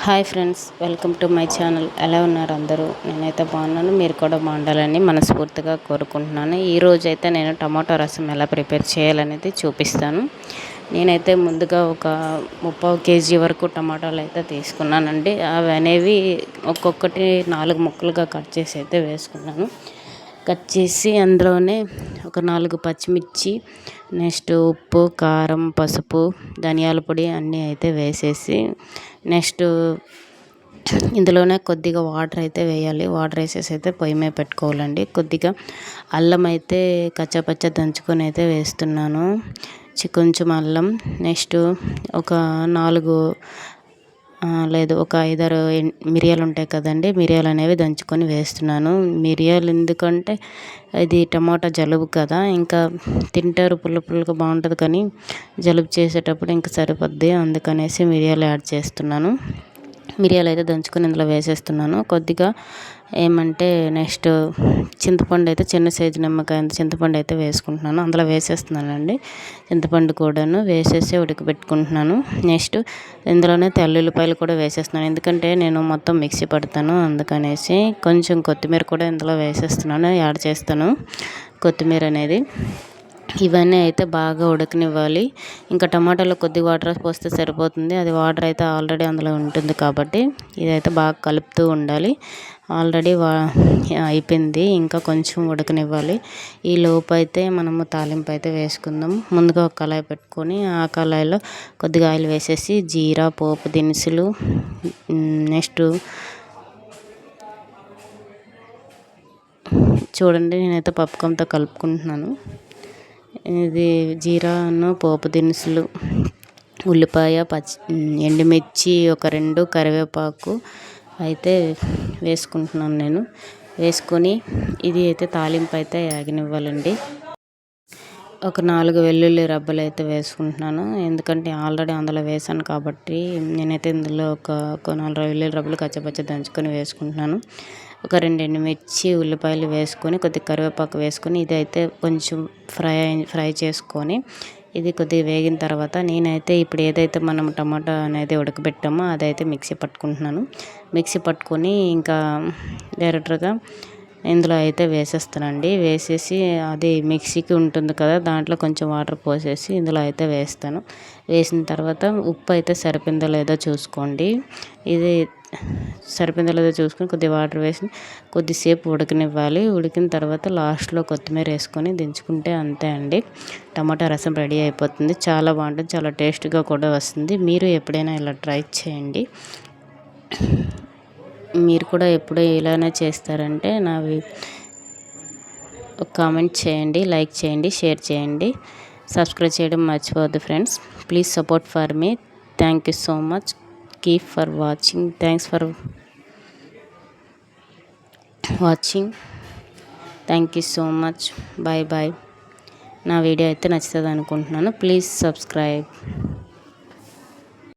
Hi friends, welcome to my channel. ఎలా ఉన్నారు అందరూ? నేనైతే బాగున్నాను. మీరు కూడా బాగుండాలని మనస్ఫూర్తిగా కోరుకుంటున్నాను. ఈరోజు అయితే నేను టమాటో రసం ఎలా ప్రిపేర్ చేయాలనేది చూపిస్తాను. నేనైతే ముందుగా ఒక 30 కేజీ వరకు టమాటాలు అయితే తీసుకున్నానండి. అవి అనేవి ఒక్కొక్కటి 4 ముక్కలుగా కట్ చేసి అయితే వేసుకున్నాను. కట్ చేసి అందులోనే ఒక 4 పచ్చిమిర్చి, నెక్స్ట్ ఉప్పు, కారం, పసుపు, ధనియాల పొడి అన్నీ అయితే వేసేసి నెక్స్ట్ ఇందులోనే కొద్దిగా వాటర్ అయితే వేయాలి. వాటర్ వేసేసి అయితే పొయ్యి మీద పెట్టుకోవాలండి. కొద్దిగా అల్లం అయితే కచ్చాపచ్చ దంచుకొని అయితే వేస్తున్నాను. కొంచెం అల్లం, నెక్స్ట్ ఒక 4 లేదు ఒక 5-6 మిరియాలు ఉంటాయి కదండి, మిరియాలు అనేవి దంచుకొని వేస్తున్నాను. మిరియాలు ఎందుకంటే ఇది టమాటా జలుబు కదా, ఇంకా తింటారు పుల్ల పుల్లగా బాగుంటుంది, కానీ జలుబు చేసేటప్పుడు ఇంకా సరిపోద్ది, అందుకనేసి మిరియాలు యాడ్ చేస్తున్నాను. మిరియాలు అయితే దంచుకొని ఇందులో వేసేస్తున్నాను. కొద్దిగా ఏమంటే నెక్స్ట్ చింతపండు అయితే చిన్న సైజు నిమ్మకాయ అంత చింతపండు అయితే వేసుకుంటున్నాను, అందులో వేసేస్తున్నానండి. చింతపండు కూడాను వేసేసి ఉడకబెట్టుకుంటున్నాను. నెక్స్ట్ ఇందులోనే తెల్లుల్లిపాయలు కూడా వేసేస్తున్నాను, ఎందుకంటే నేను మొత్తం మిక్సీ పడతాను, అందుకనేసి కొంచెం కొత్తిమీర కూడా ఇందులో వేసేస్తున్నాను, యాడ్ చేస్తాను కొత్తిమీర అనేది. ఇవన్నీ అయితే బాగా ఉడకనివ్వాలి. ఇంకా టమాటాలో కొద్దిగా వాటర్ పోస్తే సరిపోతుంది, అది వాటర్ అయితే ఆల్రెడీ అందులో ఉంటుంది కాబట్టి ఇదైతే బాగా కలుపుతూ ఉండాలి. ఆల్రెడీ అయిపోయింది, ఇంకా కొంచెం ఉడకనివ్వాలి. ఈ లోపు అయితే మనము తాలింపు అయితే వేసుకుందాం. ముందుగా ఒక కళాయి పెట్టుకొని ఆ కళాయిలో కొద్దిగా ఆయిల్ వేసేసి జీరా, పోపు దినుసులు, నెక్స్ట్ చూడండి నేనైతే పప్పుకంతో కలుపుకుంటున్నాను. ఇది జీరాను, పోపు దినుసులు, ఉల్లిపాయ, ఎండుమిర్చి ఒక 2, కరివేపాకు అయితే వేసుకుంటున్నాను నేను. వేసుకొని ఇది అయితే తాలింపు అయితే ఆగనివ్వాలండి. ఒక 4 వెల్లుల్లి రబ్బలు అయితే వేసుకుంటున్నాను, ఎందుకంటే ఆల్రెడీ అందులో వేసాను కాబట్టి. నేనైతే ఇందులో ఒక 4 వెల్లుల్లి రబ్బలు కచ్చపచ్చ దంచుకొని వేసుకుంటున్నాను. ఒక 2 ఎండుమిర్చి, ఉల్లిపాయలు వేసుకొని కొద్దిగా కరివేపాకు వేసుకొని ఇదైతే కొంచెం ఫ్రై చేసుకొని ఇది కొద్దిగా వేగిన తర్వాత నేనైతే ఇప్పుడు ఏదైతే మనం టమాటా అనేది ఉడకబెట్టామో అదైతే మిక్సీ పట్టుకుంటున్నాను. మిక్సీ పట్టుకొని ఇంకా డైరెక్ట్గా ఇందులో అయితే వేసేస్తానండి. వేసేసి అది మిక్సీకి ఉంటుంది కదా, దాంట్లో కొంచెం వాటర్ పోసేసి ఇందులో అయితే వేస్తాను. వేసిన తర్వాత ఉప్పు అయితే సరిపోయిందో లేదో చూసుకోండి. ఇది సరిపోయిందో లేదో చూసుకొని కొద్దిగా వాటర్ వేసి కొద్దిసేపు ఉడకనివ్వాలి. ఉడికిన తర్వాత లాస్ట్లో కొత్తిమీర వేసుకొని దించుకుంటే అంతే అండి, టమాటా రసం రెడీ అయిపోతుంది. చాలా బాగుంటుంది, చాలా టేస్ట్గా కూడా వస్తుంది. మీరు ఎప్పుడైనా ఇలా ట్రై చేయండి. మీరు కూడా ఎప్పుడూ ఇలానే చేస్తారంటే నావి ఒక కామెంట్ చేయండి, లైక్ చేయండి, షేర్ చేయండి, సబ్స్క్రైబ్ చేయడం మర్చిపోవద్దు friends. Please support for me. Thank you so much. Keep for watching. Thanks for watching. Thank you so much. Bye bye. నా వీడియో అయితే నచ్చుతుంది అనుకుంటున్నాను. Please subscribe.